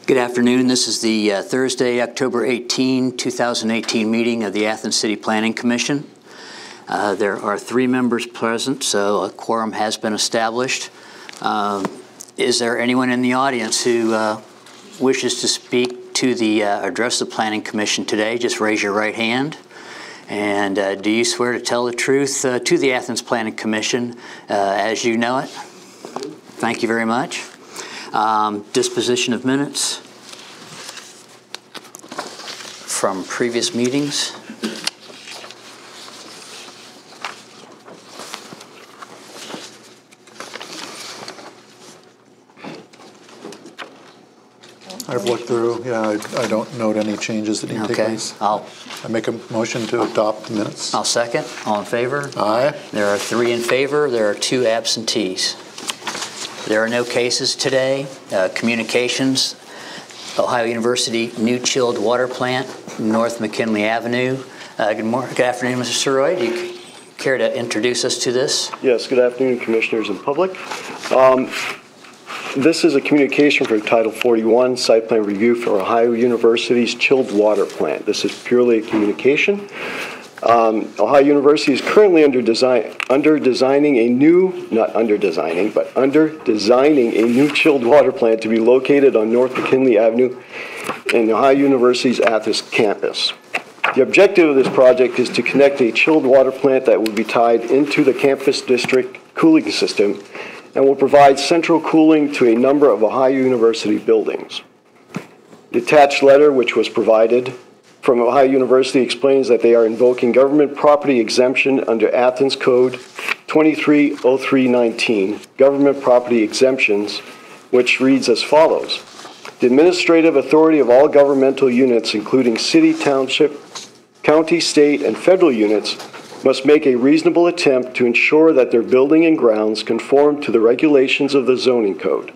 Good afternoon. This is the Thursday, October 18, 2018 meeting of the Athens City Planning Commission. There are 3 members present, so a quorum has been established. Is there anyone in the audience who wishes to speak to the address of the Planning Commission today? Just raise your right hand. And do you swear to tell the truth to the Athens Planning Commission as you know it? Thank you very much. Disposition of minutes from previous meetings. I've looked through. Yeah, I don't note any changes that need to take place. I make a motion to adopt the minutes. I'll second. All in favor? Aye. There are 3 in favor. There are 2 absentees. There are no cases today. Communications, Ohio University new chilled water plant, North McKinley Avenue. Good afternoon, Mr. Suroy. Do you care to introduce us to this? Yes, good afternoon, commissioners and public. This is a communication for Title 41 site plan review for Ohio University's chilled water plant. This is purely a communication. Ohio University is currently designing a new chilled water plant to be located on North McKinley Avenue in Ohio University's Athens campus. The objective of this project is to connect a chilled water plant that will be tied into the campus district cooling system and will provide central cooling to a number of Ohio University buildings. The attached letter, which was provided from Ohio University, explains that they are invoking government property exemption under Athens Code 230319, government property exemptions, which reads as follows. The administrative authority of all governmental units, including city, township, county, state, and federal units, must make a reasonable attempt to ensure that their building and grounds conform to the regulations of the zoning code.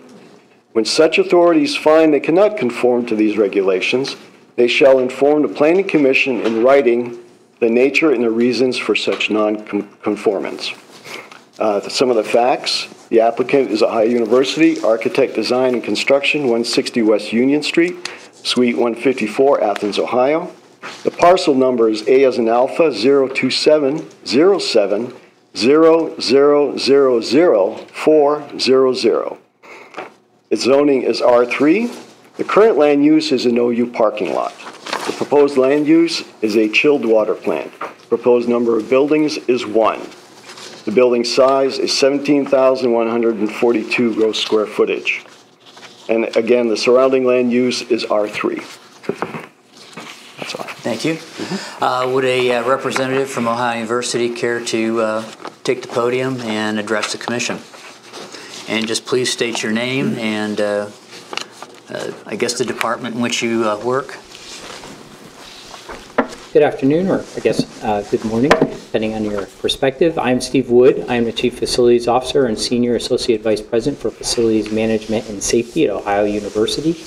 When such authorities find they cannot conform to these regulations, they shall inform the Planning Commission in writing the nature and the reasons for such non-conformance. Some of the facts: the applicant is Ohio University, Architect Design and Construction, 160 West Union Street, Suite 154, Athens, Ohio. The parcel number is A as in Alpha 02707000400. Its zoning is R3. The current land use is an OU parking lot. The proposed land use is a chilled water plant. Proposed number of buildings is 1. The building size is 17,142 gross square footage. And again, the surrounding land use is R3. That's all. Thank you. Would a representative from Ohio University care to take the podium and address the commission? And just please state your name and I guess the department in which you work. Good afternoon, or I guess good morning, depending on your perspective. I'm Steve Wood. I'm the Chief Facilities Officer and Senior Associate Vice President for Facilities Management and Safety at Ohio University.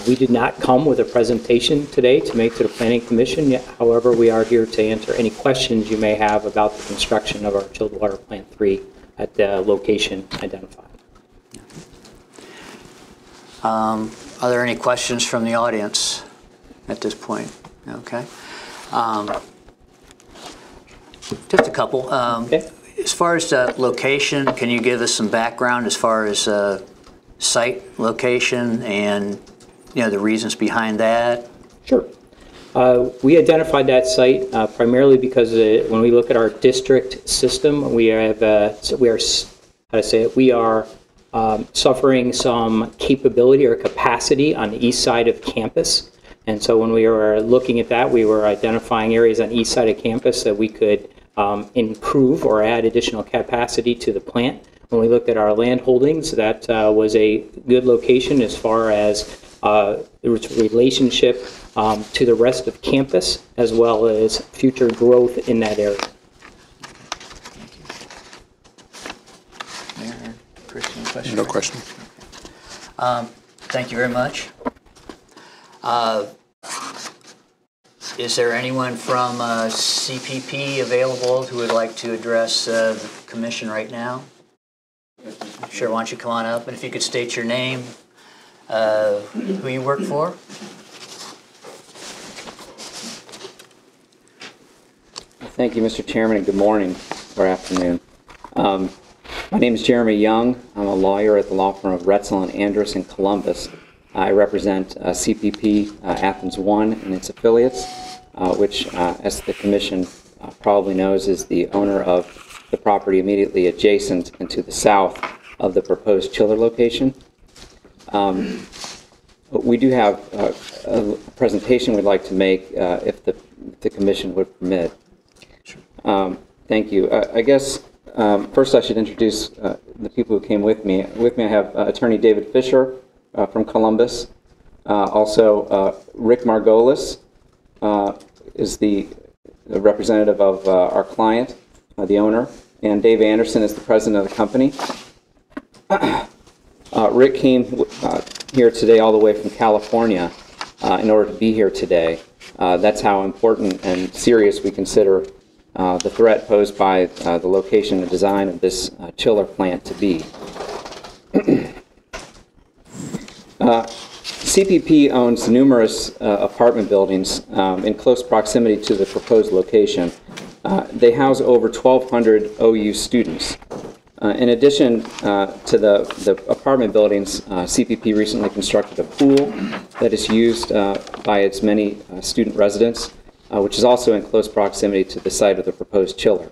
We did not come with a presentation today to make to the Planning Commission, yet, however, we are here to answer any questions you may have about the construction of our chilled water plant 3 at the location identified. Are there any questions from the audience at this point? Okay. Just a couple. Okay. As far as location, can you give us some background as far as site location and the reasons behind that? Sure. We identified that site primarily because when we look at our district system, we are suffering some capability or capacity on the east side of campus. And so when we were looking at that, we were identifying areas on the east side of campus that we could improve or add additional capacity to the plant. When we looked at our land holdings, that was a good location as far as its relationship to the rest of campus, as well as future growth in that area. Mayor, Christian, question? No question. Thank you very much. Is there anyone from CPP available who would like to address the commission right now? Sure, why don't you come on up, and if you could state your name, who you work for? Thank you, Mr. Chairman, and good morning or afternoon. My name is Jeremy Young. I'm a lawyer at the law firm of Retzel and Andrus in Columbus. I represent CPP Athens 1 and its affiliates, which, as the Commission probably knows, is the owner of the property immediately adjacent and to the south of the proposed chiller location. We do have a presentation we'd like to make if the Commission would permit. Thank you. I guess first I should introduce the people who came with me. With me I have Attorney David Fisher from Columbus. Also Rick Margolis is the representative of our client, the owner, and Dave Anderson is the president of the company. Rick came here today all the way from California in order to be here today. That's how important and serious we consider the threat posed by the location and design of this chiller plant to be. CPP owns numerous apartment buildings in close proximity to the proposed location. They house over 1,200 OU students. In addition to the apartment buildings, CPP recently constructed a pool that is used by its many student residents, which is also in close proximity to the site of the proposed chiller.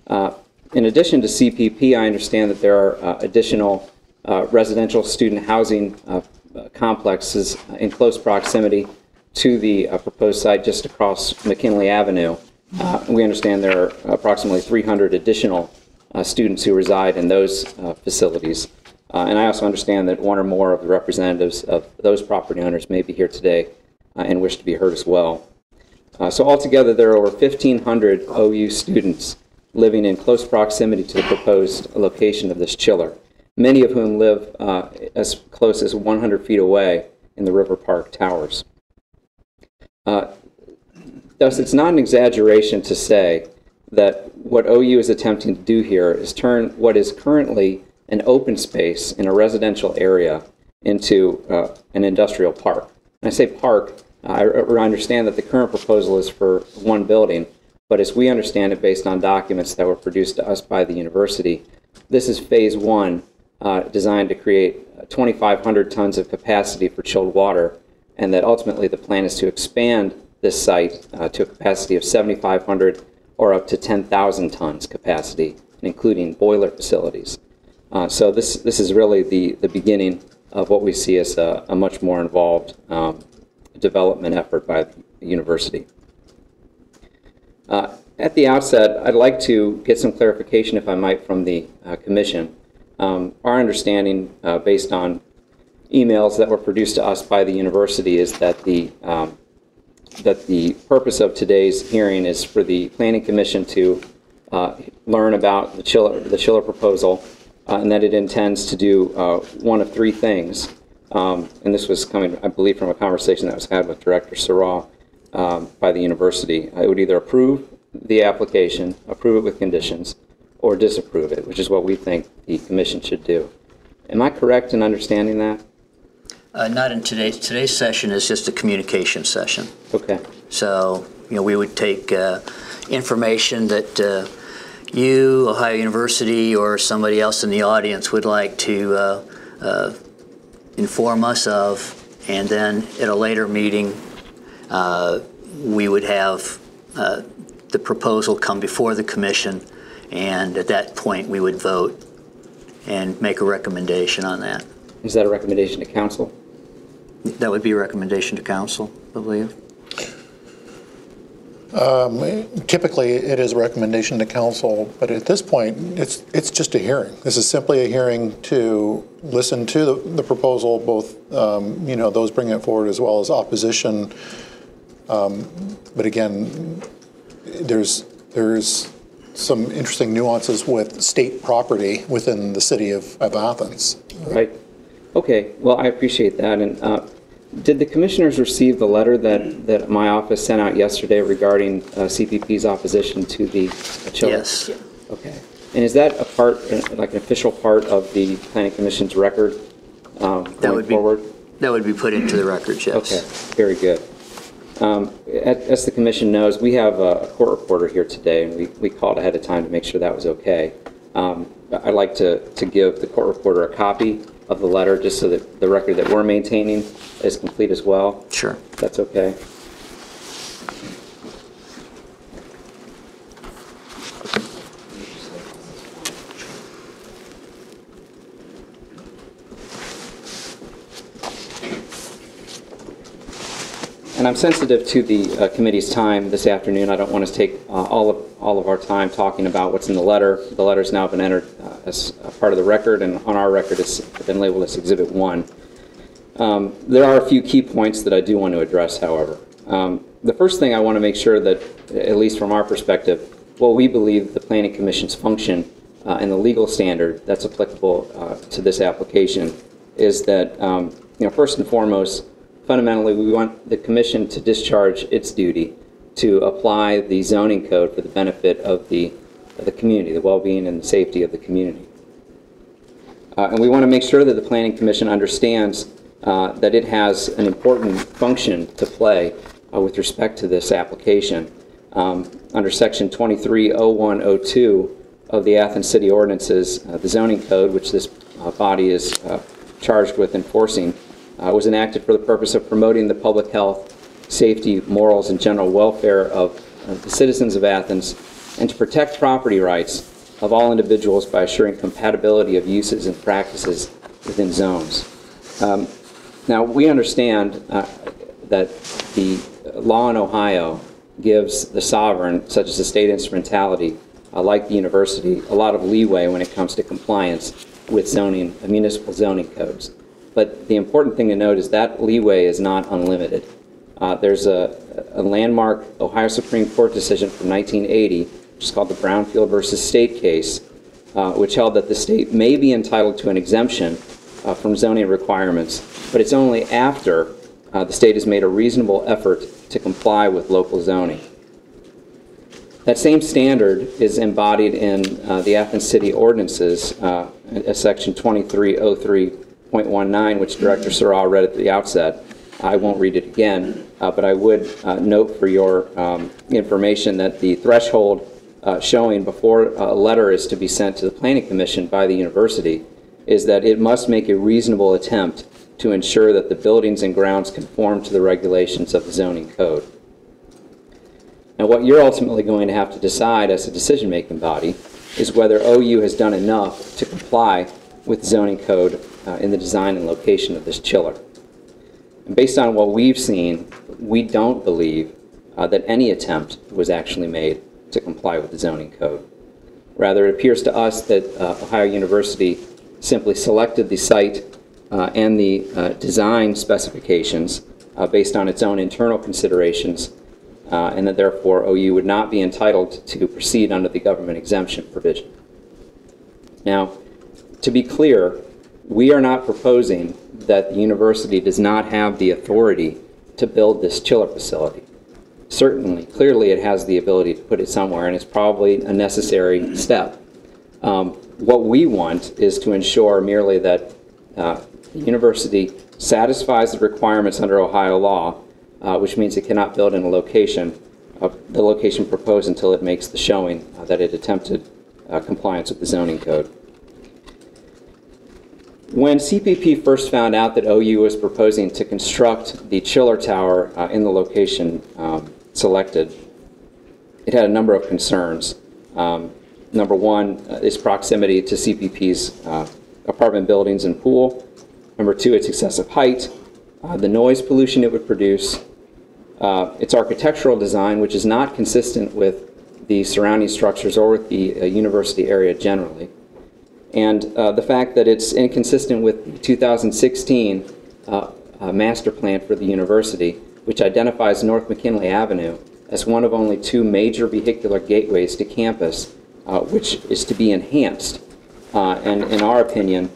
In addition to CPP, I understand that there are additional residential student housing complexes in close proximity to the proposed site just across McKinley Avenue. We understand there are approximately 300 additional students who reside in those facilities. And I also understand that one or more of the representatives of those property owners may be here today and wish to be heard as well. So altogether, there are over 1,500 OU students living in close proximity to the proposed location of this chiller, many of whom live as close as 100 feet away in the River Park Towers. Thus, it's not an exaggeration to say that what OU is attempting to do here is turn what is currently an open space in a residential area into an industrial park. When I say park, I understand that the current proposal is for one building, but as we understand it based on documents that were produced to us by the university, this is phase one, designed to create 2,500 tons of capacity for chilled water, and that ultimately the plan is to expand this site to a capacity of 7,500 or up to 10,000 tons capacity, including boiler facilities. So this is really the beginning of what we see as a much more involved development effort by the university. At the outset, I'd like to get some clarification, if I might, from the Commission. Our understanding, based on emails that were produced to us by the university, is that the purpose of today's hearing is for the Planning Commission to learn about the chiller proposal, and that it intends to do one of three things. And this was coming, I believe, from a conversation that was had with Director Sarah by the university. It would either approve the application, approve it with conditions, or disapprove it, which is what we think the Commission should do. Am I correct in understanding that? Not in today's session is just a communication session. Okay. So, we would take information that you, Ohio University, or somebody else in the audience would like to inform us of, and then at a later meeting, we would have the proposal come before the Commission, and at that point we would vote and make a recommendation on that. Is that a recommendation to Council? That would be a recommendation to Council, I believe. Typically, it is a recommendation to Council, but at this point, it's just a hearing. This is simply a hearing to listen to the proposal, both those bringing it forward as well as opposition. But again, there's some interesting nuances with state property within the city of Athens. Right. Okay. Well, I appreciate that. And did the commissioners receive the letter that my office sent out yesterday regarding CPP's opposition to the chiller? Yes. Okay. And is that a part, like an official part of the Planning Commission's record going forward? That would be put into the records, yes. Okay, very good. As the commission knows, we have a court reporter here today, and we called ahead of time to make sure that was okay. I'd like to give the court reporter a copy of the letter, just so that the record that we're maintaining is complete as well. Sure. If that's okay. And I'm sensitive to the committee's time this afternoon. I don't want to take all of our time talking about what's in the letter. The letter's now been entered as a part of the record, and on our record it's been labeled as Exhibit 1. There are a few key points that I do want to address, however. The first thing I want to make sure that, at least from our perspective, what we believe the Planning Commission's function and the legal standard that's applicable to this application is that, first and foremost, fundamentally, we want the Commission to discharge its duty to apply the zoning code for the benefit of the community, the well-being and the safety of the community. And we want to make sure that the Planning Commission understands that it has an important function to play with respect to this application. Under Section 230102 of the Athens City Ordinances, the zoning code, which this body is charged with enforcing, was enacted for the purpose of promoting the public health, safety, morals, and general welfare of the citizens of Athens, and to protect property rights of all individuals by assuring compatibility of uses and practices within zones. Now, we understand that the law in Ohio gives the sovereign, such as the state instrumentality, like the university, a lot of leeway when it comes to compliance with zoning, municipal zoning codes. But the important thing to note is that leeway is not unlimited. There's a landmark Ohio Supreme Court decision from 1980, which is called the Brownfield versus State case, which held that the state may be entitled to an exemption from zoning requirements, but it's only after the state has made a reasonable effort to comply with local zoning. That same standard is embodied in the Athens City Ordinances, Section 2303.19, which Director Sorrell read at the outset. I won't read it again, but I would note for your information that the threshold showing before a letter is to be sent to the Planning Commission by the university is that it must make a reasonable attempt to ensure that the buildings and grounds conform to the regulations of the zoning code. Now, what you're ultimately going to have to decide as a decision-making body is whether OU has done enough to comply with zoning code in the design and location of this chiller. And based on what we've seen, we don't believe that any attempt was actually made to comply with the zoning code. Rather, it appears to us that Ohio University simply selected the site and the design specifications based on its own internal considerations, and that therefore OU would not be entitled to proceed under the government exemption provision. Now, to be clear, we are not proposing that the university does not have the authority to build this chiller facility. Certainly, clearly it has the ability to put it somewhere, and it's probably a necessary step. What we want is to ensure merely that the university satisfies the requirements under Ohio law, which means it cannot build in a location, the location proposed until it makes the showing that it attempted compliance with the zoning code. When CPP first found out that OU was proposing to construct the chiller tower in the location selected, it had a number of concerns. Number one is proximity to CPP's apartment buildings and pool. Number two, its excessive height, the noise pollution it would produce, its architectural design, which is not consistent with the surrounding structures or with the university area generally, and the fact that it's inconsistent with the 2016 master plan for the university, which identifies North McKinley Avenue as one of only two major vehicular gateways to campus, which is to be enhanced. And in our opinion,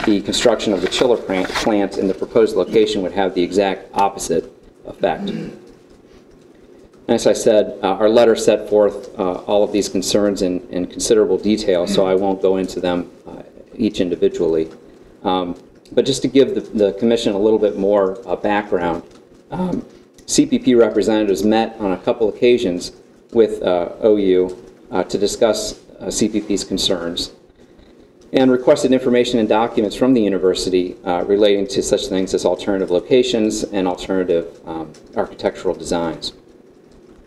the construction of the chiller plant in the proposed location would have the exact opposite effect. As I said, our letter set forth all of these concerns in considerable detail, so I won't go into them each individually. But just to give the commission a little bit more background, CPP representatives met on a couple occasions with OU to discuss CPP's concerns and requested information and documents from the university relating to such things as alternative locations and alternative architectural designs.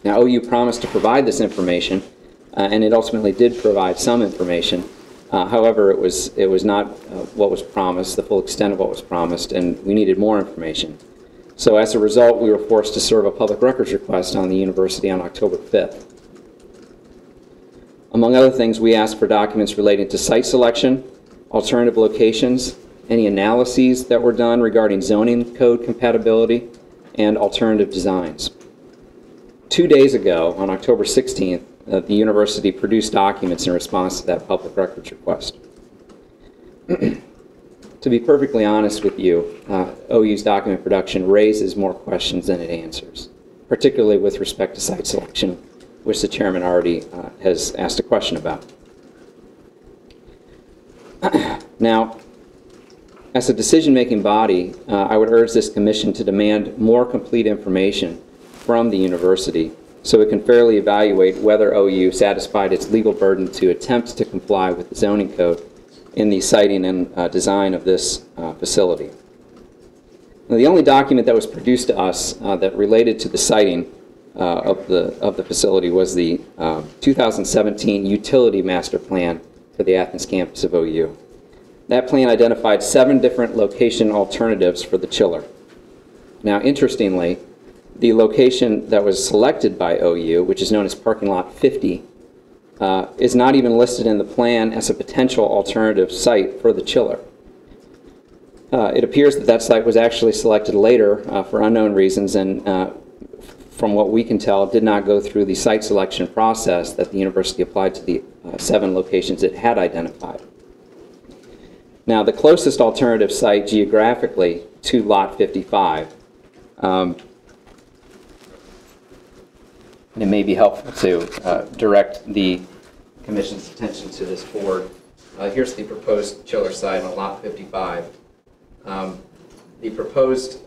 Now, OU promised to provide this information, and it ultimately did provide some information. However, it was not what was promised, the full extent of what was promised, and we needed more information. So as a result, we were forced to serve a public records request on the university on October 5th. Among other things, we asked for documents relating to site selection, alternative locations, any analyses that were done regarding zoning code compatibility, and alternative designs. 2 days ago, on October 16th, the university produced documents in response to that public records request. To be perfectly honest with you, OU's document production raises more questions than it answers, particularly with respect to site selection, which the chairman already has asked a question about. Now, as a decision-making body, I would urge this commission to demand more complete information from the university so it can fairly evaluate whether OU satisfied its legal burden to attempt to comply with the zoning code in the siting and design of this facility. Now, the only document that was produced to us that related to the siting of the facility was the 2017 Utility Master Plan for the Athens campus of OU. That plan identified 7 different location alternatives for the chiller. Now, interestingly, the location that was selected by OU, which is known as parking lot 50, is not even listed in the plan as a potential alternative site for the chiller. It appears that that site was actually selected later for unknown reasons and, from what we can tell, did not go through the site selection process that the university applied to the 7 locations it had identified. Now, the closest alternative site geographically to Lot 55, and it may be helpful to direct the commission's attention to this board. Here's the proposed chiller site on Lot 55. The proposed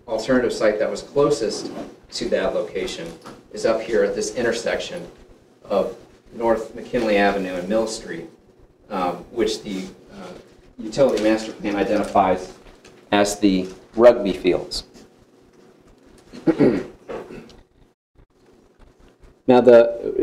alternative site that was closest to that location is up here at this intersection of North McKinley Avenue and Mill Street, which the Utility Master Plan identifies as the rugby fields. Now,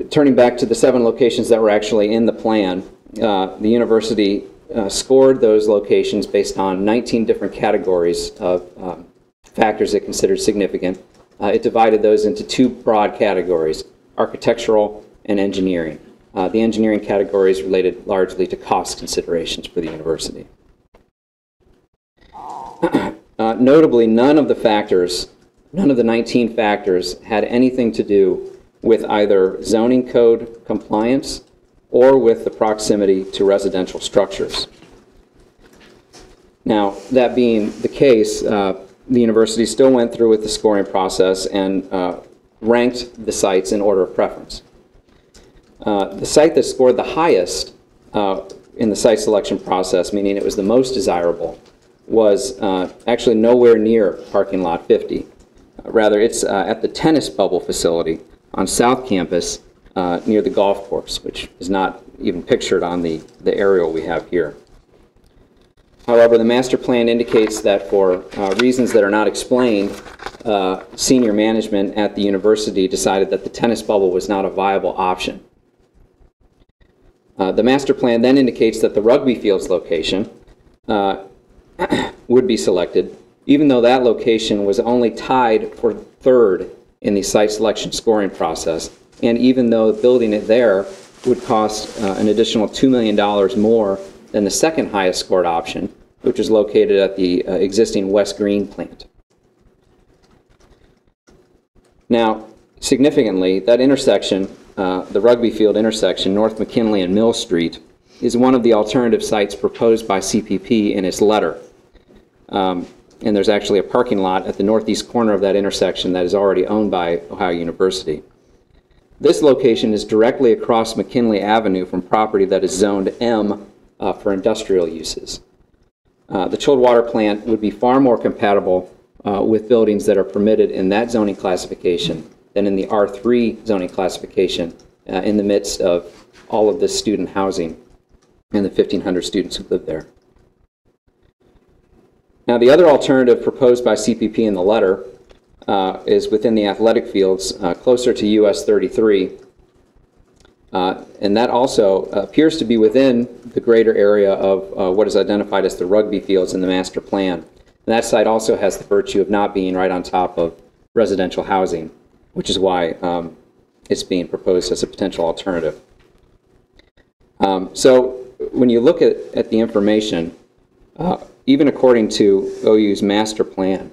turning back to the 7 locations that were actually in the plan, the university scored those locations based on 19 different categories of factors it considered significant. It divided those into 2 broad categories, architectural and engineering. The engineering category is related largely to cost considerations for the university. Notably, none of the 19 factors had anything to do with either zoning code compliance or with the proximity to residential structures. Now, that being the case, the university still went through with the scoring process and ranked the sites in order of preference. The site that scored the highest in the site selection process, meaning it was the most desirable, was actually nowhere near parking lot 50. Rather, it's at the tennis bubble facility on South Campus near the golf course, which is not even pictured on the aerial we have here. However, the master plan indicates that for reasons that are not explained, senior management at the university decided that the tennis bubble was not a viable option. The master plan then indicates that the rugby fields location would be selected, even though that location was only tied for 3rd in the site selection scoring process, and even though building it there would cost an additional $2 million more than the 2nd highest scored option, which is located at the existing West Green plant. Now, significantly, that intersection, the rugby field intersection, North McKinley and Mill Street, is one of the alternative sites proposed by CPP in its letter. And there's actually a parking lot at the northeast corner of that intersection that is already owned by Ohio University. This location is directly across McKinley Avenue from property that is zoned M for industrial uses. the chilled water plant would be far more compatible with buildings that are permitted in that zoning classification than in the R3 zoning classification in the midst of all of this student housing and the 1,500 students who live there. Now, the other alternative proposed by CPP in the letter is within the athletic fields, closer to US 33, and that also appears to be within the greater area of what is identified as the rugby fields in the master plan. And that site also has the virtue of not being right on top of residential housing, which is why it's being proposed as a potential alternative. So when you look at the information, even according to OU's master plan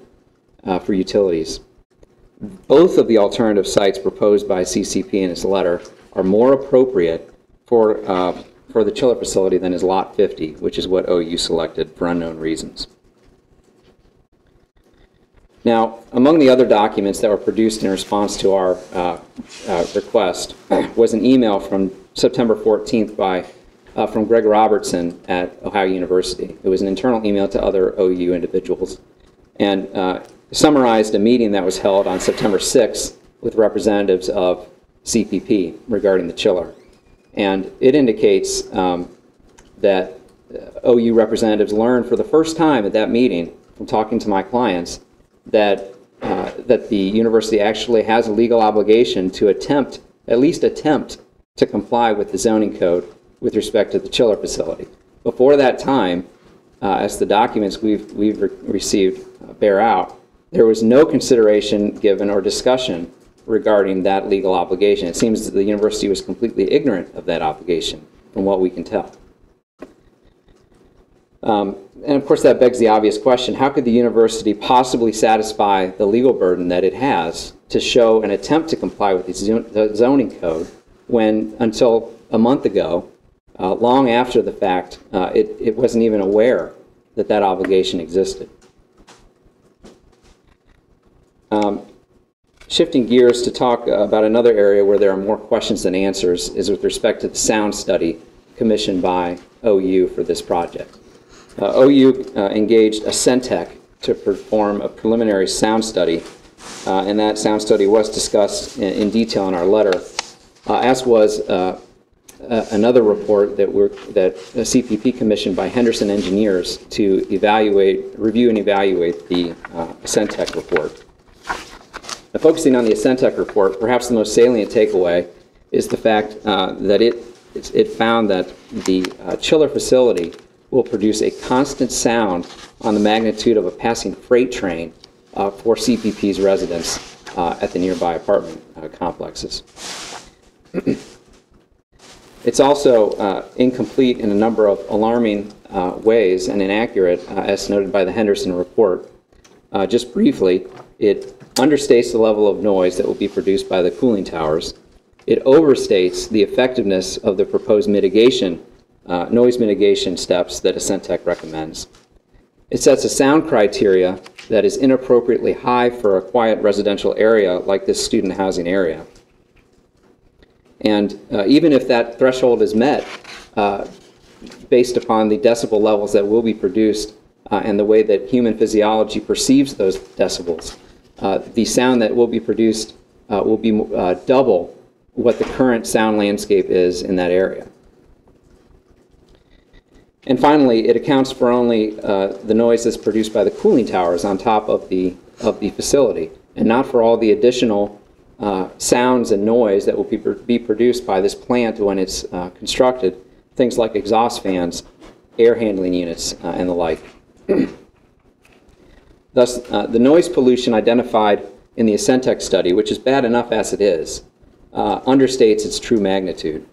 for utilities, both of the alternative sites proposed by CCP in its letter are more appropriate for the chiller facility than is Lot 50, which is what OU selected for unknown reasons. Now, among the other documents that were produced in response to our request was an email from September 14th from Greg Robertson at Ohio University. It was an internal email to other OU individuals and summarized a meeting that was held on September 6th with representatives of CPP regarding the chiller. And it indicates that OU representatives learned for the first time at that meeting from talking to my clients that the university actually has a legal obligation to at least attempt to comply with the zoning code with respect to the chiller facility. Before that time, as the documents we've received bear out, there was no consideration given or discussion regarding that legal obligation. It seems that the university was completely ignorant of that obligation, from what we can tell. And of course, that begs the obvious question: how could the university possibly satisfy the legal burden that it has to show an attempt to comply with the zoning code when, until a month ago, long after the fact, it wasn't even aware that that obligation existed? Shifting gears to talk about another area where there are more questions than answers is with respect to the sound study commissioned by OU for this project. OU engaged Ascentech to perform a preliminary sound study, and that sound study was discussed in detail in our letter, as was another report that CPP commissioned by Henderson Engineers to review and evaluate the Ascentech report. Now, focusing on the Ascentech report, perhaps the most salient takeaway is the fact that it found that the chiller facility will produce a constant sound on the magnitude of a passing freight train for CPP's residents at the nearby apartment complexes. It's also incomplete in a number of alarming ways and inaccurate, as noted by the Henderson report. Just briefly, it understates the level of noise that will be produced by the cooling towers. It overstates the effectiveness of the proposed noise mitigation steps that Ascentech recommends. It sets a sound criteria that is inappropriately high for a quiet residential area like this student housing area. And even if that threshold is met, based upon the decibel levels that will be produced and the way that human physiology perceives those decibels, the sound that will be produced will be double what the current sound landscape is in that area. And finally, it accounts for only the noise that's produced by the cooling towers on top of the facility, and not for all the additional sounds and noise that will be produced by this plant when it's constructed, things like exhaust fans, air handling units, and the like. Thus, the noise pollution identified in the Ascentech study, which is bad enough as it is, understates its true magnitude.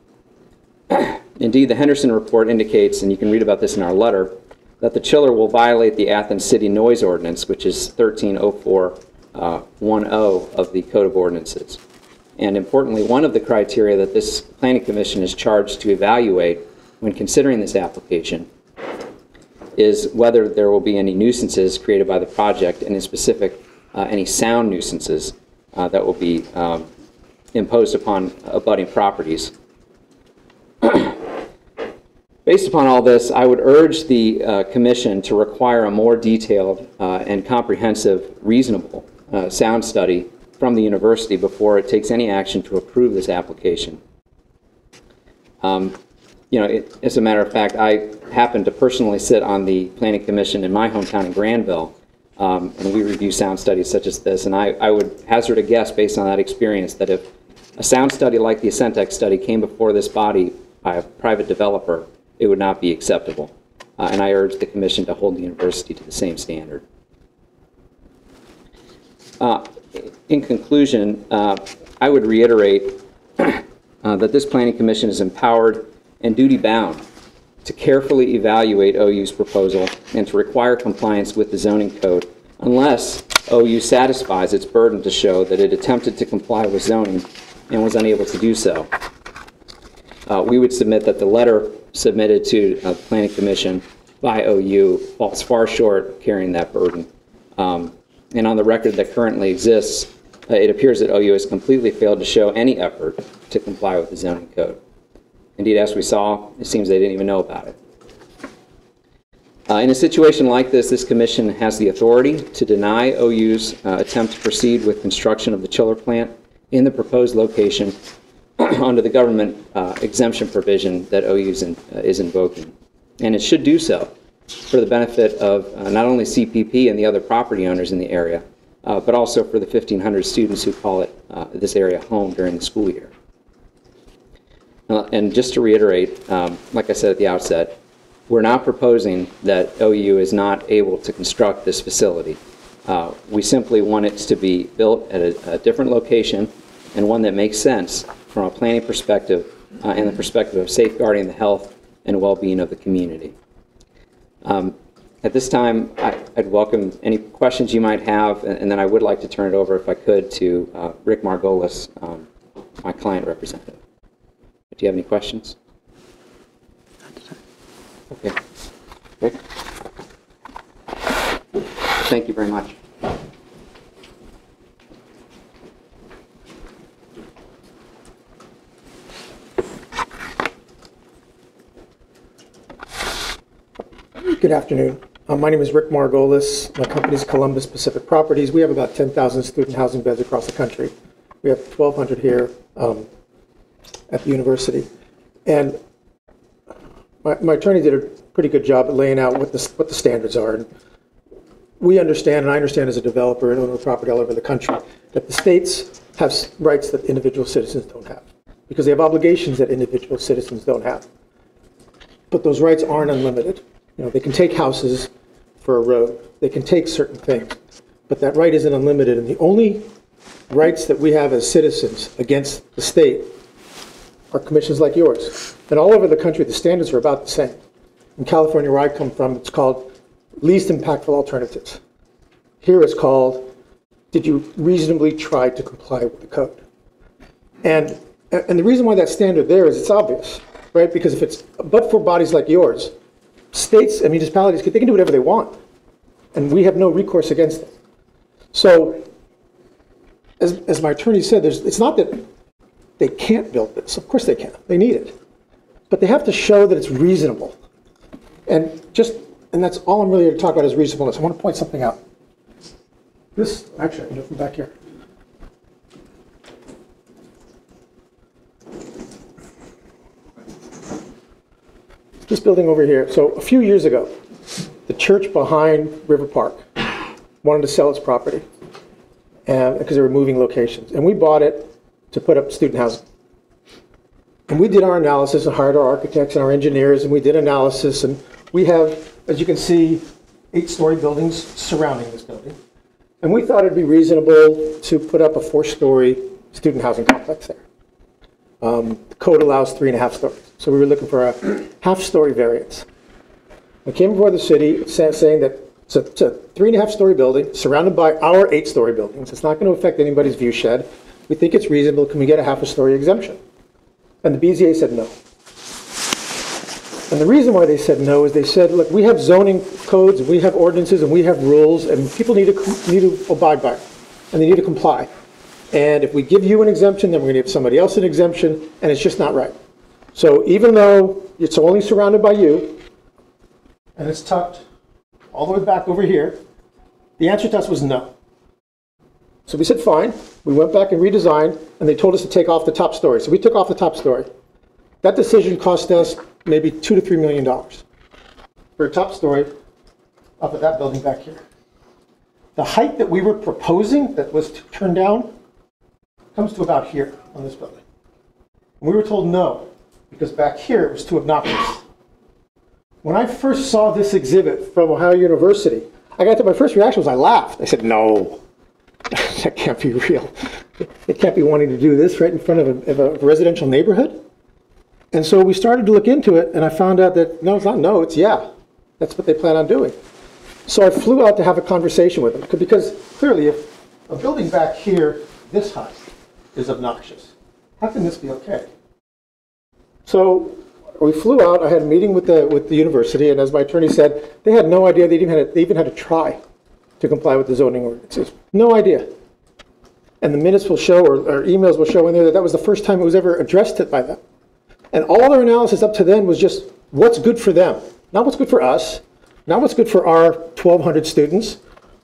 Indeed, the Henderson report indicates, and you can read about this in our letter, that the chiller will violate the Athens City Noise Ordinance, which is 130410 of the Code of Ordinances. And importantly, one of the criteria that this Planning Commission is charged to evaluate when considering this application is whether there will be any nuisances created by the project, and in specific, any sound nuisances that will be imposed upon abutting properties. Based upon all this, I would urge the Commission to require a more detailed and comprehensive, reasonable sound study from the university before it takes any action to approve this application. As a matter of fact, I happen to personally sit on the Planning Commission in my hometown in Granville, and we review sound studies such as this, and I would hazard a guess based on that experience that if a sound study like the Ascentec study came before this body by a private developer, it would not be acceptable. And I urge the Commission to hold the university to the same standard. In conclusion, I would reiterate that this Planning Commission is empowered and duty-bound to carefully evaluate OU's proposal and to require compliance with the zoning code unless OU satisfies its burden to show that it attempted to comply with zoning and was unable to do so. We would submit that the letter submitted to the Planning Commission by OU falls far short of carrying that burden. And on the record that currently exists, it appears that OU has completely failed to show any effort to comply with the zoning code. Indeed, as we saw, it seems they didn't even know about it. In a situation like this, this Commission has the authority to deny OU's attempt to proceed with construction of the chiller plant in the proposed location under the government exemption provision that OU is invoking. And it should do so for the benefit of not only CPP and the other property owners in the area, but also for the 1,500 students who call this area home during the school year. And just to reiterate, like I said at the outset, we're not proposing that OU is not able to construct this facility. We simply want it to be built at a different location and one that makes sense from a planning perspective and the perspective of safeguarding the health and well-being of the community. At this time, I'd welcome any questions you might have, and then I would like to turn it over, if I could, to Rick Margolis, my client representative. Do you have any questions? Okay. Rick? Thank you very much. Good afternoon. My name is Rick Margolis. My company is Columbus Pacific Properties. We have about 10,000 student housing beds across the country. We have 1,200 here at the university. And my attorney did a pretty good job at laying out what the standards are. And we understand, and I understand as a developer and owner of property all over the country, that the states have rights that individual citizens don't have, because they have obligations that individual citizens don't have. But those rights aren't unlimited. You know, they can take houses for a road. They can take certain things, but that right isn't unlimited. And the only rights that we have as citizens against the state are commissions like yours. And all over the country, the standards are about the same. In California, where I come from, it's called least impactful alternatives. Here it's called, did you reasonably try to comply with the code? And the reason why that standard there is, it's obvious, right? Because if it's, but for bodies like yours, states and municipalities, they can do whatever they want, and we have no recourse against them. So, as my attorney said, it's not that they can't build this. Of course they can. They need it. But they have to show that it's reasonable. And that's all I'm really here to talk about is reasonableness. I want to point something out. This, actually, I can do it from back here. This building over here. So a few years ago, the church behind River Park wanted to sell its property because they were moving locations. And we bought it to put up student housing. And we did our analysis and hired our architects and our engineers, and we did analysis. And we have, as you can see, 8-story buildings surrounding this building. And we thought it'd be reasonable to put up a 4-story student housing complex there. The code allows 3.5 stories. So we were looking for a half-story variance. We came before the city saying that it's a 3.5-story building surrounded by our 8-story buildings. It's not going to affect anybody's view shed. We think it's reasonable. Can we get a half-a-story exemption? And the BZA said no. And the reason why they said no is they said, look, we have zoning codes, and we have ordinances, and we have rules, and people need to abide by them, and they need to comply. And if we give you an exemption, then we're going to give somebody else an exemption, and it's just not right. So even though it's only surrounded by you, and it's tucked all the way back over here, the answer to us was no. So we said, fine. We went back and redesigned, and they told us to take off the top story. So we took off the top story. That decision cost us maybe $2 to $3 million for a top story up at that building back here. The height that we were proposing that was turned down comes to about here on this building. And we were told no, because back here it was too obnoxious. When I first saw this exhibit from Ohio University, my first reaction was I laughed. I said, no, that can't be real. It can't be wanting to do this right in front of a residential neighborhood. And so we started to look into it, and I found out that no, it's not no, it's yeah. That's what they plan on doing. So I flew out to have a conversation with them, because clearly if a building back here this high is obnoxious, how can this be okay? So we flew out. I had a meeting with the university, and as my attorney said, they had no idea they even had to try to comply with the zoning ordinances. No idea. And the minutes will show, or emails will show in there, that was the first time it was ever addressed by them. And all their analysis up to then was just what's good for them, not what's good for us, not what's good for our 1,200 students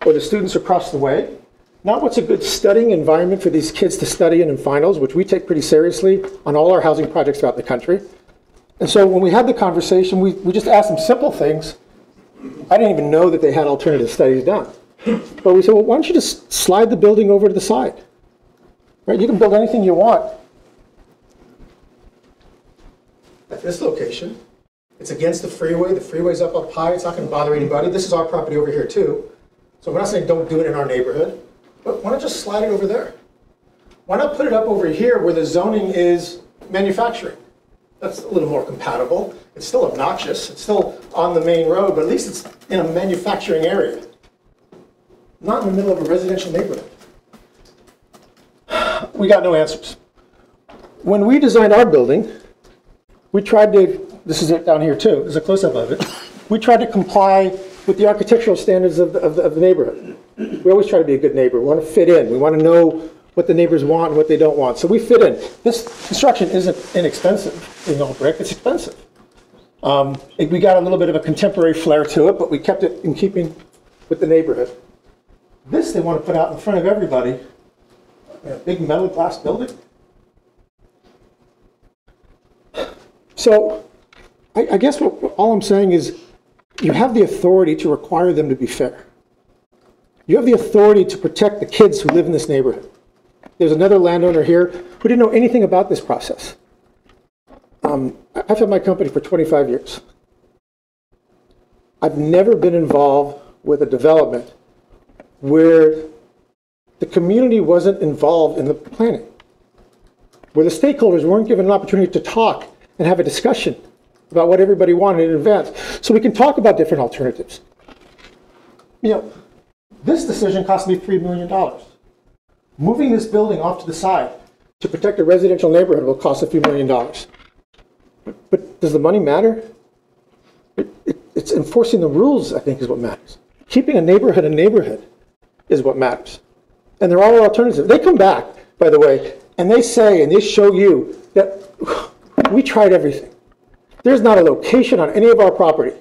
or the students across the way, not what's a good studying environment for these kids to study in finals, which we take pretty seriously on all our housing projects throughout the country. And so when we had the conversation, we just asked them simple things. I didn't even know that they had alternative studies done. But we said, well, why don't you just slide the building over to the side? Right? You can build anything you want at this location. It's against the freeway. The freeway's up high. It's not going to bother anybody. This is our property over here, too. So we're not saying don't do it in our neighborhood. But why not just slide it over there? Why not put it up over here where the zoning is manufacturing? That's a little more compatible. It's still obnoxious. It's still on the main road, but at least it's in a manufacturing area, not in the middle of a residential neighborhood. We got no answers. When we designed our building, we tried to, this is it down here too, there's a close-up of it. We tried to comply with the architectural standards of the neighborhood. We always try to be a good neighbor. We want to fit in. We want to know what the neighbors want and what they don't want. So we fit in. This construction isn't inexpensive. You know, brick, it's expensive. We got a little bit of a contemporary flair to it, but we kept it in keeping with the neighborhood. This they want to put out in front of everybody in a big metal glass building. So I guess all I'm saying is you have the authority to require them to be fair. You have the authority to protect the kids who live in this neighborhood. There's another landowner here who didn't know anything about this process. I've had my company for 25 years. I've never been involved with a development where the community wasn't involved in the planning, where the stakeholders weren't given an opportunity to talk and have a discussion about what everybody wanted in advance, so we can talk about different alternatives. You know, this decision cost me $3 million. Moving this building off to the side to protect a residential neighborhood will cost a few $1 million. But does the money matter? It's enforcing the rules, I think, is what matters. Keeping a neighborhood is what matters. And there are alternatives. They come back, by the way, and they say, and they show you that we tried everything. There's not a location on any of our property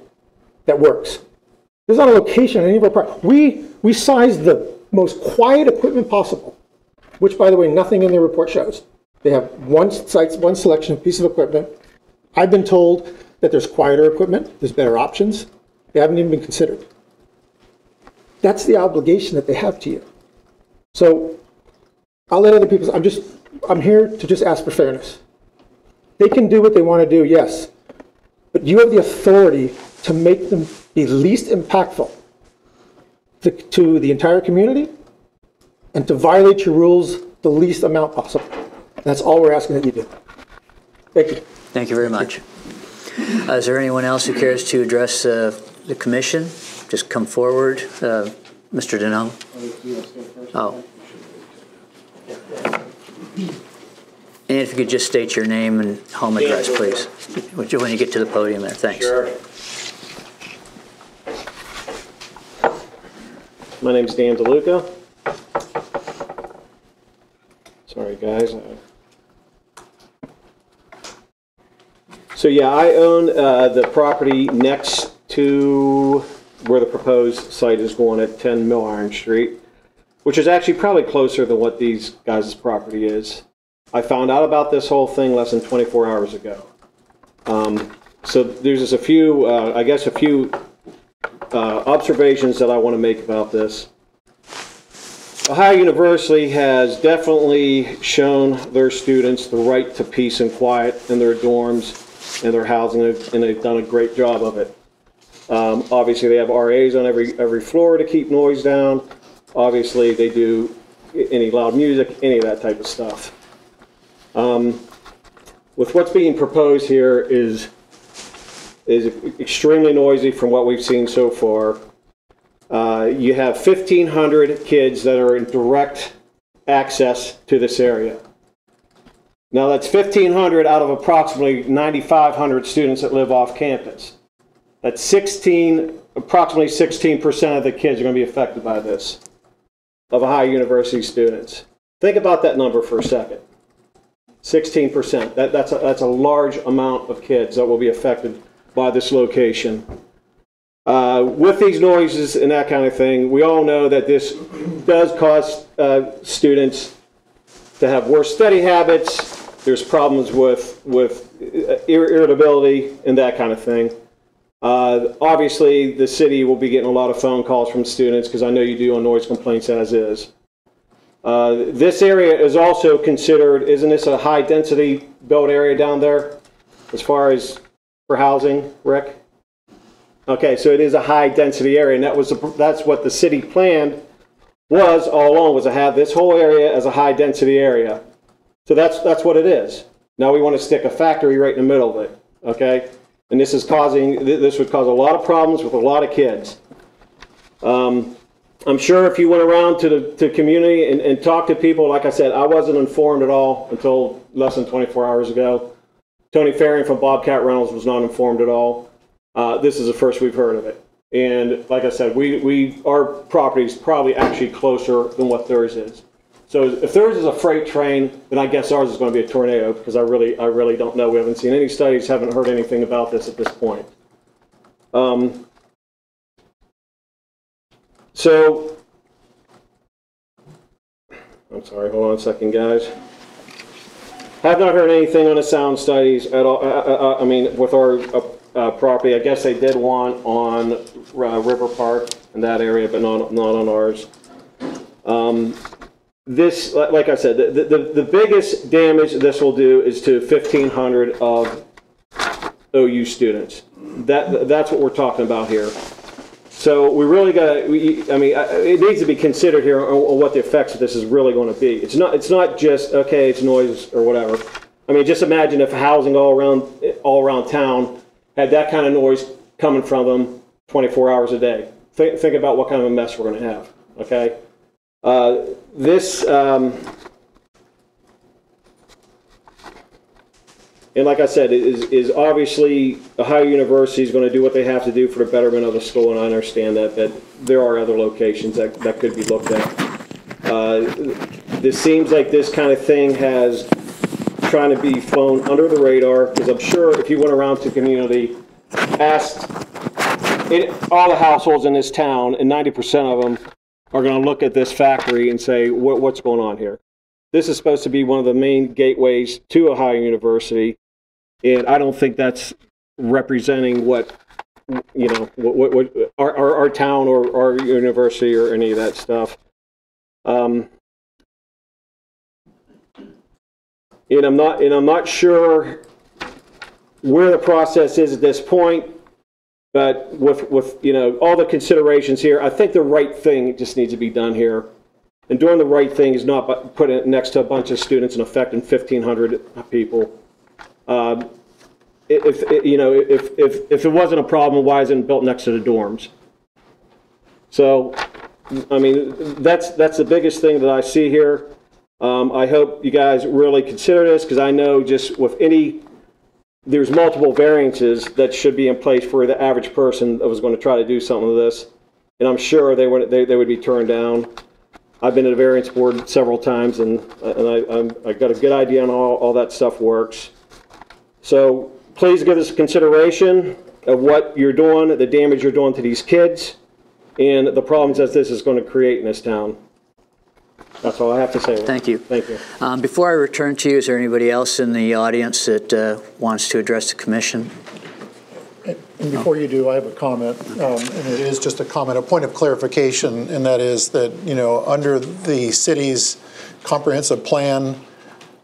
that works. There's not a location on any of our property. We sized the most quiet equipment possible, which, by the way, nothing in their report shows. They have one selection, piece of equipment. I've been told that there's quieter equipment, there's better options. They haven't even been considered. That's the obligation that they have to you. So I'll let other people, I'm here to just ask for fairness. They can do what they want to do, yes, but you have the authority to make them be least impactful to the entire community and to violate your rules the least amount possible. That's all we're asking that you do. Thank you. Thank you very much. Is there anyone else who cares to address the commission? Just come forward. Mr. Deneau? Oh. And if you could just state your name and home address, please, when you get to the podium there. Thanks. Sure. My name's Dan DeLuca. Sorry, guys. So So yeah, I own the property next to where the proposed site is going at 10 Mill Iron Street, which is actually probably closer than what these guys' property is. I found out about this whole thing less than 24 hours ago. So there's just a few, I guess a few observations that I want to make about this. Ohio University has definitely shown their students the right to peace and quiet in their dorms and their housing, and they've done a great job of it. Obviously, they have RAs on every floor to keep noise down. Obviously, they do any loud music, any of that type of stuff. With what's being proposed here is extremely noisy from what we've seen so far. You have 1,500 kids that are in direct access to this area. Now that's 1,500 out of approximately 9,500 students that live off campus. That's approximately 16% of the kids are going to be affected by this, of Ohio University students. Think about that number for a second. 16%. That's a large amount of kids that will be affected by this location. With these noises and that kind of thing, we all know that this does cause students to have worse study habits. There's problems with irritability and that kind of thing. Obviously, the city will be getting a lot of phone calls from students, because I know you do on noise complaints as is. This area is also considered, isn't this a high density built area down there as far as for housing, Rick? Okay, so it is a high density area, and that's what the city planned was all along, was to have this whole area as a high density area. So that's what it is. Now we want to stick a factory right in the middle of it, okay? And this would cause a lot of problems with a lot of kids. I'm sure if you went around to the community and talked to people, like I said, I wasn't informed at all until less than 24 hours ago. Tony Farian from Bobcat Rentals was not informed at all. This is the first we've heard of it. And like I said, our property is probably actually closer than what theirs is. So if theirs is a freight train, then I guess ours is going to be a tornado, because I really don't know. We haven't seen any studies, haven't heard anything about this at this point. So, I'm sorry, hold on a second, guys. Have not heard anything on the sound studies at all. I mean, with our property, I guess they did one on River Park in that area, but not on ours. This, like I said, the biggest damage this will do is to 1,500 of OU students. That's what we're talking about here. So we really got to, I mean, it needs to be considered here on what the effects of this is really going to be. It's not just, okay, it's noise or whatever. I mean, just imagine if housing all around town had that kind of noise coming from them 24 hours a day. Think about what kind of a mess we're going to have, okay? And like I said, is obviously Ohio University is going to do what they have to do for the betterment of the school, and I understand that there are other locations that could be looked at. This seems like this kind of thing has trying to be flown under the radar, because I'm sure if you went around to the community, asked all the households in this town, and 90% of them are going to look at this factory and say, what's going on here? This is supposed to be one of the main gateways to Ohio University, and I don't think that's representing what our town or our university or any of that stuff. And I'm not sure where the process is at this point, but with all the considerations here, I think the right thing just needs to be done here. And doing the right thing is not putting it next to a bunch of students and affecting 1,500 people. If it wasn't a problem, why isn't it built next to the dorms? So, I mean, that's the biggest thing that I see here. I hope you guys really consider this, because I know just with there's multiple variances that should be in place for the average person that was going to try to do something with this, and I'm sure they would be turned down. I've been to the variance board several times, and I got a good idea on all that stuff works. So please give us consideration of what you're doing, the damage you're doing to these kids, and the problems that this is going to create in this town. That's all I have to say. Thank you. Thank you. Before I return to you, is there anybody else in the audience that wants to address the commission? And before you do, I have a comment, and it is just a comment, a point of clarification, and that is that, you know, under the city's comprehensive plan,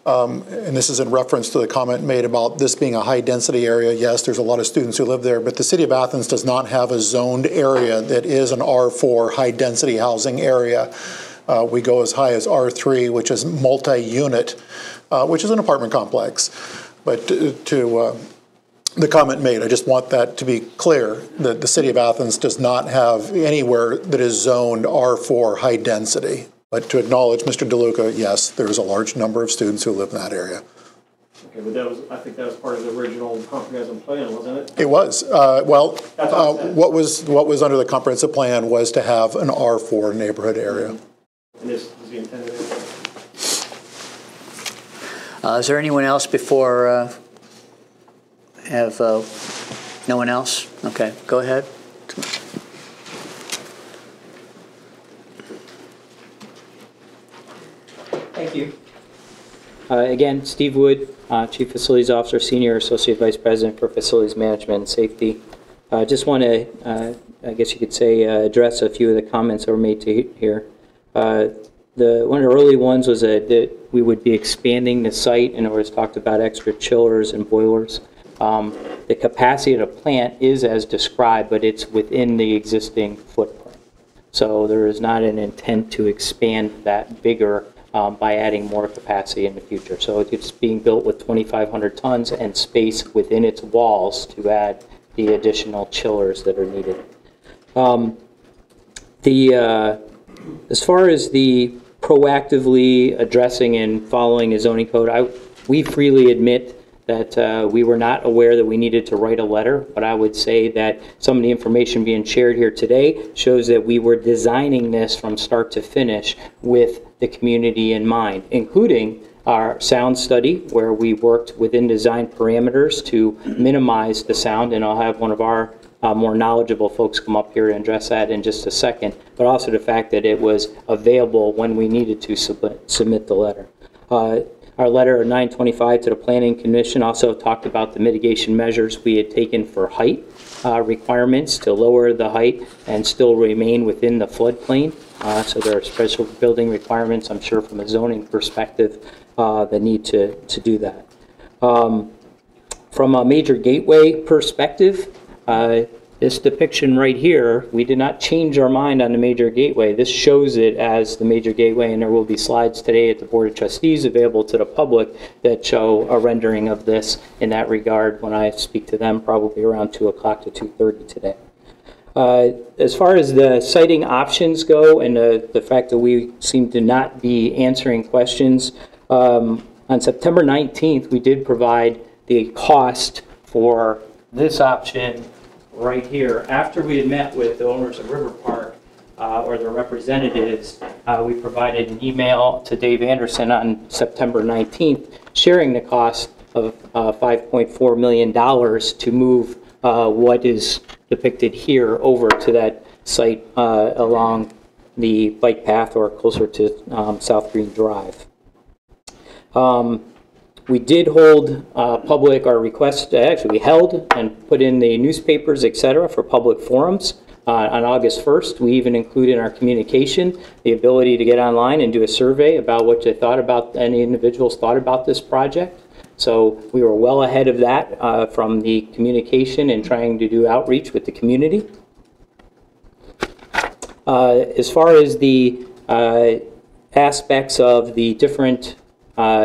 and this is in reference to the comment made about this being a high-density area. Yes, there's a lot of students who live there, but the City of Athens does not have a zoned area that is an R4 high-density housing area. We go as high as R3, which is multi-unit, which is an apartment complex. But to the comment made, I just want that to be clear, that the City of Athens does not have anywhere that is zoned R4 high-density. But to acknowledge Mr. DeLuca, yes, there's a large number of students who live in that area. Okay, but that was, I think that was part of the original comprehensive plan, wasn't it? It was. What was under the comprehensive plan was to have an R4 neighborhood area. And this is the intended area. Is there anyone else before have no one else? Okay, go ahead. Thank you. Again, Steve Wood, Chief Facilities Officer, Senior Associate Vice President for Facilities Management and Safety. Just want to, I guess you could say, address a few of the comments that were made here. One of the early ones was that we would be expanding the site, and it was talked about extra chillers and boilers. The capacity of the plant is as described, but it's within the existing footprint. So there is not an intent to expand that bigger by adding more capacity in the future. So it's being built with 2,500 tons and space within its walls to add the additional chillers that are needed. As far as the proactively addressing and following the zoning code, we freely admit that we were not aware that we needed to write a letter, but I would say that some of the information being shared here today shows that we were designing this from start to finish with the community in mind, including our sound study, where we worked within design parameters to minimize the sound, and I'll have one of our more knowledgeable folks come up here and address that in just a second, but also the fact that it was available when we needed to submit the letter. Our letter of 925 to the Planning Commission also talked about the mitigation measures we had taken for height requirements to lower the height and still remain within the floodplain. So there are special building requirements, I'm sure, from a zoning perspective that need to do that. From a major gateway perspective, this depiction right here, we did not change our mind on the major gateway. This shows it as the major gateway, and there will be slides today at the Board of Trustees available to the public that show a rendering of this in that regard when I speak to them, probably around 2 o'clock to 2:30 today. As far as the siting options go, and the fact that we seem to not be answering questions, on September 19th, we did provide the cost for this option right here. After we had met with the owners of River Park, or their representatives, we provided an email to Dave Anderson on September 19th, sharing the cost of $5.4 million to move what is depicted here over to that site along the bike path or closer to South Green Drive. We did hold public, our request, actually we held and put in the newspapers, et cetera, for public forums on August 1st. We even included in our communication the ability to get online and do a survey about what they thought about, any individuals thought about this project. So we were well ahead of that from the communication and trying to do outreach with the community. As far as the aspects of the different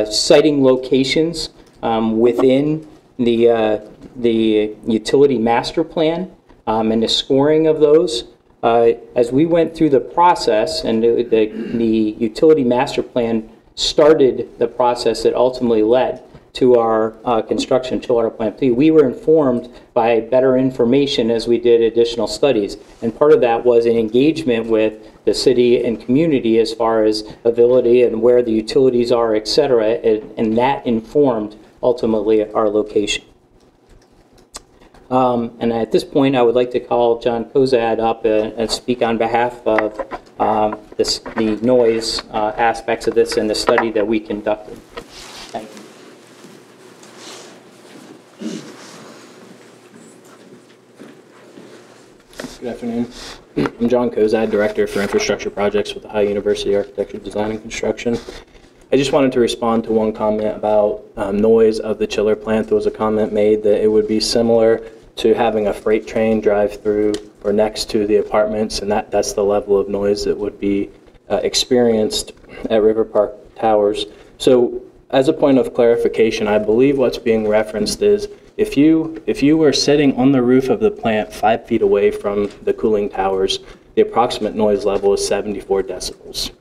siting locations within the utility master plan and the scoring of those. As we went through the process, and the utility master plan started the process that ultimately led to our construction chiller plant, we were informed by better information as we did additional studies. And part of that was an engagement with the city and community as far as ability and where the utilities are, et cetera, and that informed ultimately our location. And at this point, I would like to call John Kozad up and speak on behalf of the noise aspects of this and the study that we conducted. Thank you. Good afternoon. I'm John Kozad, Director for Infrastructure Projects with Ohio University Architecture, Design, and Construction. I just wanted to respond to one comment about noise of the chiller plant. There was a comment made that it would be similar to having a freight train drive through or next to the apartments, and that's the level of noise that would be experienced at River Park Towers. So as a point of clarification, I believe what's being referenced is if you were sitting on the roof of the plant 5 feet away from the cooling towers, the approximate noise level is 74 decibels.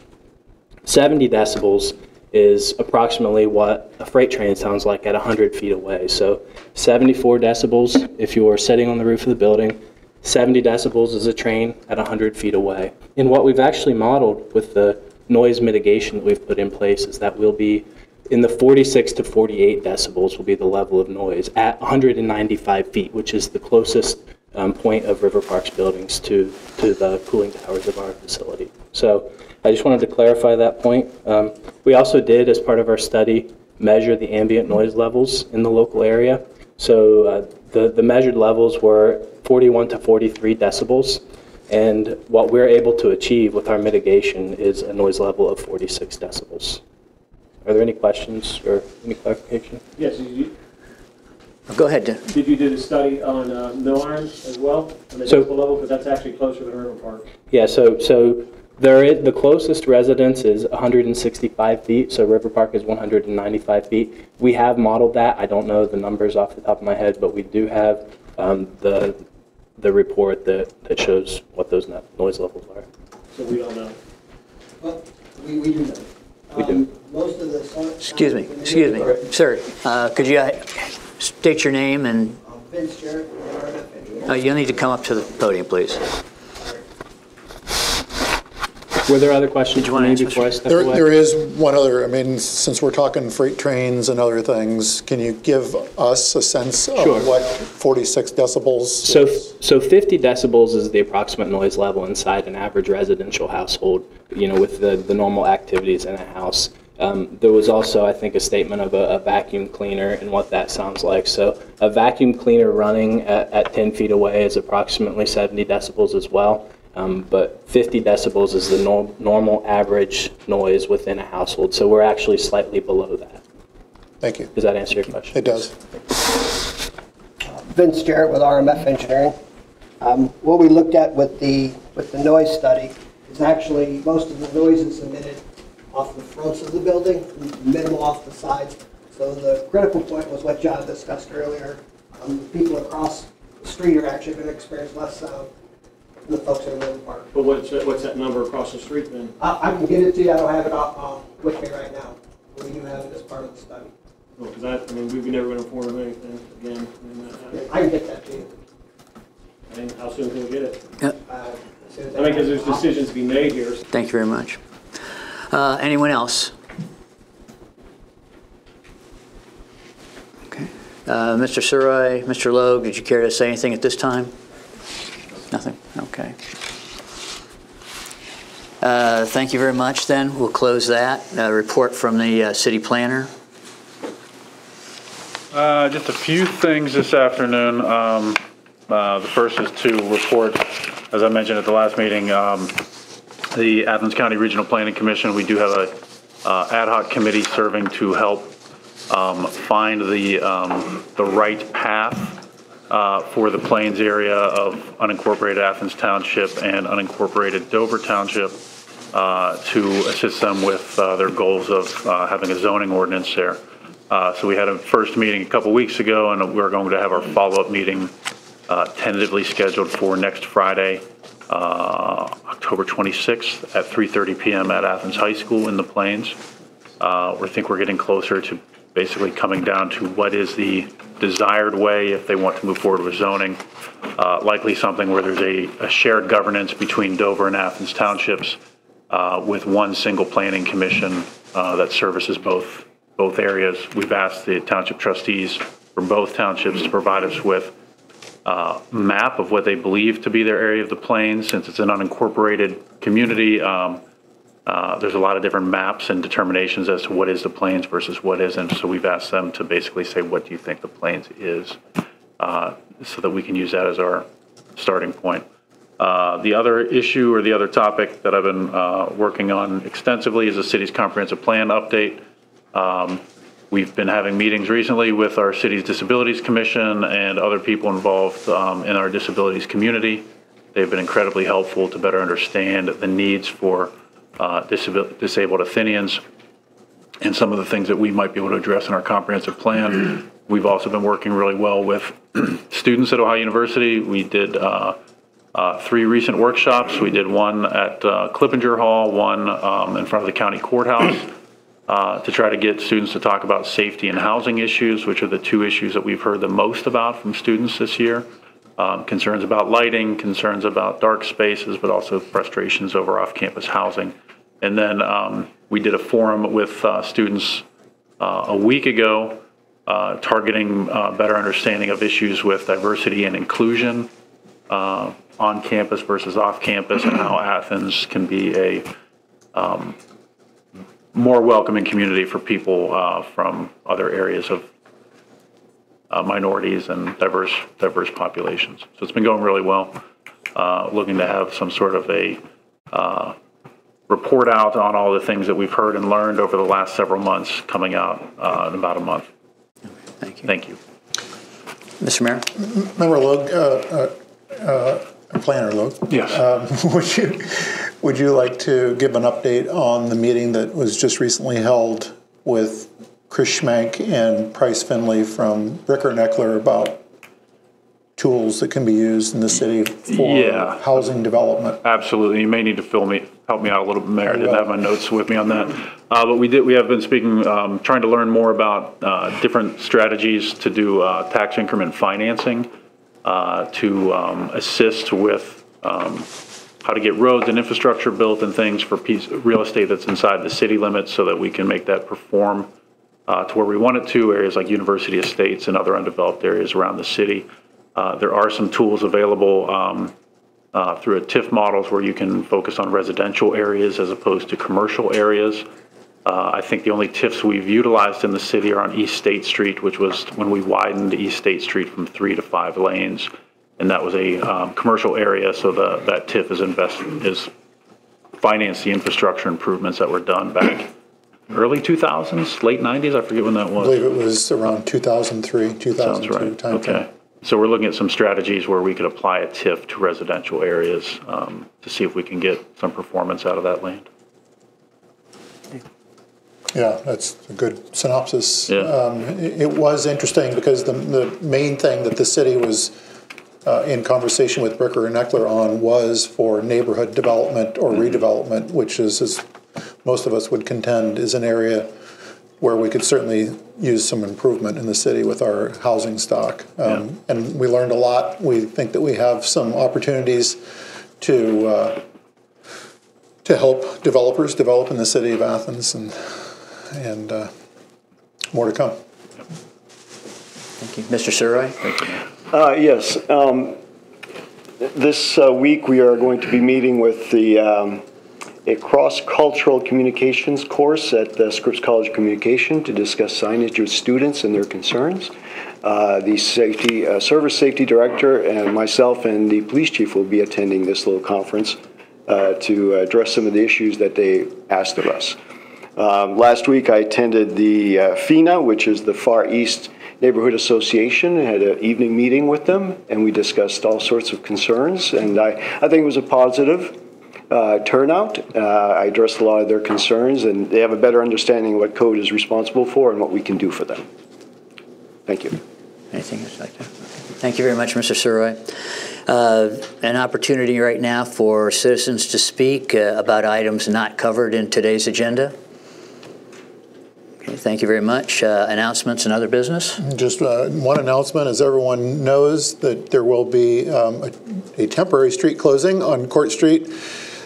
70 decibels is approximately what a freight train sounds like at 100 feet away. So 74 decibels if you are sitting on the roof of the building, 70 decibels is a train at 100 feet away. And what we've actually modeled with the noise mitigation that we've put in place is that we'll be in the 46 to 48 decibels will be the level of noise at 195 feet, which is the closest point of River Park's buildings to the cooling towers of our facility. So I just wanted to clarify that point. We also did, as part of our study, measure the ambient noise levels in the local area. So the measured levels were 41 to 43 decibels, and what we're able to achieve with our mitigation is a noise level of 46 decibels. Are there any questions or any clarification? Yes, Go ahead. did you do the study on Mill Iron as well, on the So- decibel level? Because that's actually closer to River Park. Yeah, so there is, the closest residence is 165 feet, so River Park is 195 feet. We have modeled that. I don't know the numbers off the top of my head, but we do have the report that shows what those noise levels are. So we don't know. Well, we do know. We do. Most of the. Excuse me, sir. Could you state your name and Vince Jarrett, RMF. you'll need to come up to the podium, please. Were there other questions Did you want to for me answer, before I sir? step There, away? there is one other, I mean, since we're talking freight trains and other things, can you give us a sense of Sure. what 46 decibels So 50 decibels is the approximate noise level inside an average residential household, with the normal activities in a house. There was also, I think, a statement of a vacuum cleaner and what that sounds like. So a vacuum cleaner running at 10 feet away is approximately 70 decibels as well. But 50 decibels is the normal average noise within a household. So we're actually slightly below that. Thank you. Does that answer your question? It does. Vince Jarrett with RMF Engineering. What we looked at with the noise study is actually most of the noise is emitted off the fronts of the building, minimal off the sides. So the critical point was what John discussed earlier. People across the street are actually going to experience less sound than the folks in River Park. But what's that number across the street then? I can get it to you. I don't have it with me right now. But we do have it as part of the study. Well, because we've never been informed of anything again. I can get that to you. How soon can we get it? As soon as Because there's decisions to be made here. Thank you very much. Anyone else? Okay. Mr. Surai, Mr. Logue, did you care to say anything at this time? Nothing? Okay. Thank you very much then. We'll close that. Report from the city planner. Just a few things this afternoon. The first is to report, as I mentioned at the last meeting, the Athens County Regional Planning Commission, we do have a ad hoc committee serving to help find the right path for the Plains area of unincorporated Athens Township and unincorporated Dover Township to assist them with their goals of having a zoning ordinance there. So we had a first meeting a couple weeks ago, and we're going to have our follow-up meeting tentatively scheduled for next Friday, October 26th at 3:30 p.m. at Athens High School in the Plains. We think we're getting closer to basically coming down to what is the desired way if they want to move forward with zoning. Likely something where there's a shared governance between Dover and Athens Townships with one single planning commission that services both areas. We've asked the township trustees from both townships to provide us with map of what they believe to be their area of the plains. Since it's an unincorporated community, there's a lot of different maps and determinations as to what is the plains versus what isn't. So we've asked them to basically say, what do you think the plains is, so that we can use that as our starting point. The other issue or the other topic that I've been working on extensively is the city's comprehensive plan update. We've been having meetings recently with our city's disabilities commission and other people involved in our disabilities community. They've been incredibly helpful to better understand the needs for disabled Athenians and some of the things that we might be able to address in our comprehensive plan. We've also been working really well with students at Ohio University. We did 3 recent workshops. We did one at Clippinger Hall, one in front of the county courthouse, to try to get students to talk about safety and housing issues, which are the 2 issues that we've heard the most about from students this year. Concerns about lighting, concerns about dark spaces, but also frustrations over off-campus housing. And then we did a forum with students a week ago, targeting better understanding of issues with diversity and inclusion on campus versus off campus, and how Athens can be a more welcoming community for people from other areas of minorities and diverse populations. So it's been going really well. Looking to have some sort of a report out on all the things that we've heard and learned over the last several months, coming out in about a month. Thank you. Thank you. Mr. Mayor? Member Logue, Planner Logue. Yes. Would you like to give an update on the meeting that was just recently held with Chris Schmank and Price Finley from Ricker and Eckler about tools that can be used in the city for housing development? Absolutely. You may need to help me out a little bit, Mayor. I didn't have my notes with me on that. But we have been speaking, trying to learn more about different strategies to do tax increment financing to assist with how to get roads and infrastructure built and things for real estate that's inside the city limits, so that we can make that perform to where we want it to, areas like University Estates and other undeveloped areas around the city. There are some tools available through a TIF models where you can focus on residential areas as opposed to commercial areas. I think the only TIFs we've utilized in the city are on East State Street, which was when we widened East State Street from 3 to 5 lanes. And that was a commercial area, so that TIF is financed the infrastructure improvements that were done back early 2000s, late 90s, I forget when that was. I believe it was around 2003, 2002 Sounds right. time Okay. frame. So we're looking at some strategies where we could apply a TIF to residential areas to see if we can get some performance out of that land. Yeah, that's a good synopsis. Yeah. It was interesting because the main thing that the city was in conversation with Bricker and Eckler on was for neighborhood development or redevelopment, which is, as most of us would contend, is an area where we could certainly use some improvement in the city with our housing stock. And we learned a lot. We think that we have some opportunities to help developers develop in the city of Athens, and more to come. Thank you. Mr. Surai? Thank you. Yes. This week we are going to be meeting with a cross-cultural communications course at the Scripps College of Communication to discuss signage with students and their concerns. The service safety director and myself and the police chief will be attending this little conference to address some of the issues that they asked of us. Last week I attended the FINA, which is the Far East Neighborhood Association, and had an evening meeting with them, and we discussed all sorts of concerns, and I think it was a positive turnout. I addressed a lot of their concerns, and they have a better understanding of what code is responsible for and what we can do for them. Thank you. Anything you'd like to? Thank you very much, Mr. Surai. An opportunity right now for citizens to speak about items not covered in today's agenda. Okay, thank you very much. Announcements and other business? Just one announcement. As everyone knows, that there will be a temporary street closing on Court Street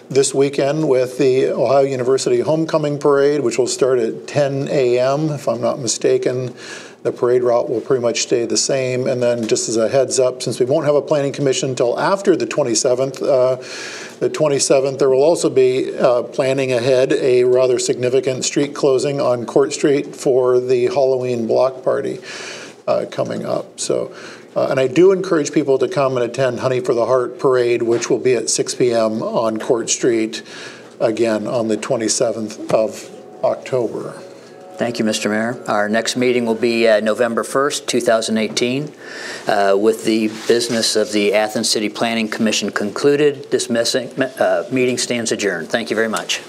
this weekend with the Ohio University Homecoming Parade, which will start at 10 a.m., if I'm not mistaken. The parade route will pretty much stay the same. And then just as a heads up, since we won't have a planning commission until after the 27th, there will also be planning ahead a rather significant street closing on Court Street for the Halloween block party coming up. So, and I do encourage people to come and attend Honey for the Heart Parade, which will be at 6 p.m. on Court Street, again on the 27th of October. Thank you, Mr. Mayor. Our next meeting will be November 1st, 2018. With the business of the Athens City Planning Commission concluded, this meeting stands adjourned. Thank you very much.